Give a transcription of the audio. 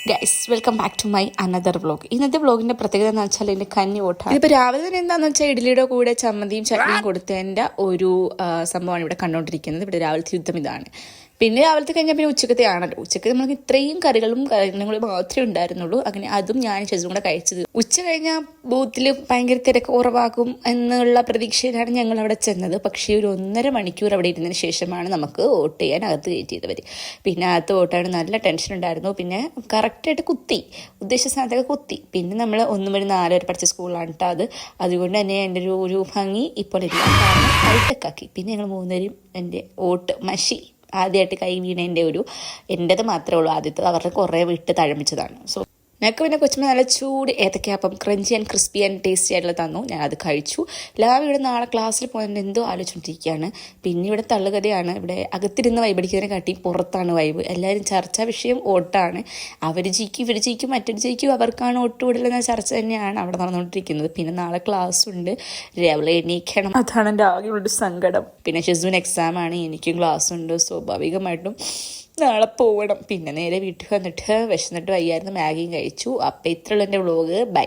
Guys welcome back to my another vlog. ഇന്നത്തെ വ്ളോഗിന്റെ പ്രത്യേകത എന്ന് വെച്ചാൽ എൻ്റെ കഞ്ഞി ഓട്ടാണ്. ഇതിപ്പോൾ രാവിലെ തന്നെ എന്താണെന്ന് വെച്ചാൽ ഇഡ്ഡലിയുടെ കൂടെ ചമ്മന്തിയും ചട്നിയും കൊടുത്തതിൻ്റെ ഒരു സംഭവമാണ് ഇവിടെ കണ്ടുകൊണ്ടിരിക്കുന്നത്. ഇവിടെ രാവിലത്തെ യുദ്ധം ഇതാണ്. പിന്നെ രാവിലത്തെ കഴിഞ്ഞാൽ പിന്നെ ഉച്ചക്കത്തെ ആണല്ലോ. ഉച്ചക്ക് നമ്മൾക്ക് ഇത്രയും കറികളും കാര്യങ്ങളും മാത്രമേ ഉണ്ടായിരുന്നുള്ളൂ. അങ്ങനെ അതും ഞാൻ ഷെസും കൂടെ കഴിച്ചത്. ഉച്ച കഴിഞ്ഞാൽ ബൂത്തിൽ ഭയങ്കര തിരക്ക് കുറവാകും എന്നുള്ള പ്രതീക്ഷയിലാണ് ഞങ്ങൾ അവിടെ ചെന്നത്. പക്ഷേ ഒരു 1.5 മണിക്കൂർ അവിടെ ഇരുന്നതിന് ശേഷമാണ് നമുക്ക് വോട്ട് ചെയ്യാൻ അകത്ത് കയറ്റിയവർ. പിന്നെ അകത്ത് വോട്ടാണ് നല്ല ടെൻഷൻ ഉണ്ടായിരുന്നു. പിന്നെ കറക്റ്റായിട്ട് കുത്തി, ഉദ്ദേശിച്ച സ്ഥാനത്തൊക്കെ കുത്തി. പിന്നെ നമ്മൾ 1 മുതൽ 4 വരെ പഠിച്ച സ്കൂളാണ് കേട്ടോ അത്. അതുകൊണ്ട് തന്നെ എൻ്റെ ഒരു ഭംഗി ഇപ്പോൾ ഇല്ല, കാരണം ഹൈടെക്കാക്കി. പിന്നെ ഞങ്ങൾ 3 പേരും എൻ്റെ വോട്ട് മഷി ആദ്യമായിട്ട് കൈ വീണേൻ്റെ എൻ്റേത് മാത്രമേ ഉള്ളൂ ആദ്യത്തെ. അവരുടെ കുറേ വിട്ട് തഴമിച്ചതാണ്. സോ ഞങ്ങൾക്ക് പിന്നെ കൊച്ചുമ്പോൾ നല്ല ചൂട് ഏത്തക്കപ്പം crunchy and crispy and tasty ആയിട്ടുള്ള തന്നു. ഞാനത് കഴിച്ചു. ലാവ് ഇവിടെ നാളെ ക്ലാസ്സിൽ പോകുന്നതിന് എന്തോ ആലോചിച്ചുകൊണ്ടിരിക്കുകയാണ്. പിന്നെ ഇവിടെ തള്ളുകഥയാണ്. ഇവിടെ അകത്തിരുന്ന് വൈബടിക്കുന്നതിനെ കാട്ടി പുറത്താണ് വൈബ്. എല്ലാവരും ചർച്ചാ വിഷയം വോട്ടാണ്. അവർ ജയിക്കും, ഇവർ ജയിക്കും, മറ്റൊരു ജയിക്കും, അവർക്കാണ് വോട്ട് കൂടുതലെന്ന ചർച്ച തന്നെയാണ് അവിടെ നടന്നുകൊണ്ടിരിക്കുന്നത്. പിന്നെ നാളെ ക്ലാസ് ഉണ്ട്, രാവിലെ എണീക്കണം, അതാണ് എൻ്റെ ആകെയുള്ളൊരു സങ്കടം. പിന്നെ ഷെസുവിന് എക്സാമാണ്, എനിക്കും ക്ലാസ് ഉണ്ട്. സ്വാഭാവികമായിട്ടും നാളെ പോകണം. പിന്നെ നേരെ വീട്ടിൽ വന്നിട്ട് വിശന്നിട്ട് വയ്യായിരുന്നു, മാഗിയും കഴിച്ചു. അപ്പം ഇത്രയുള്ള എൻ്റെ വ്ളോഗ്. ബൈ.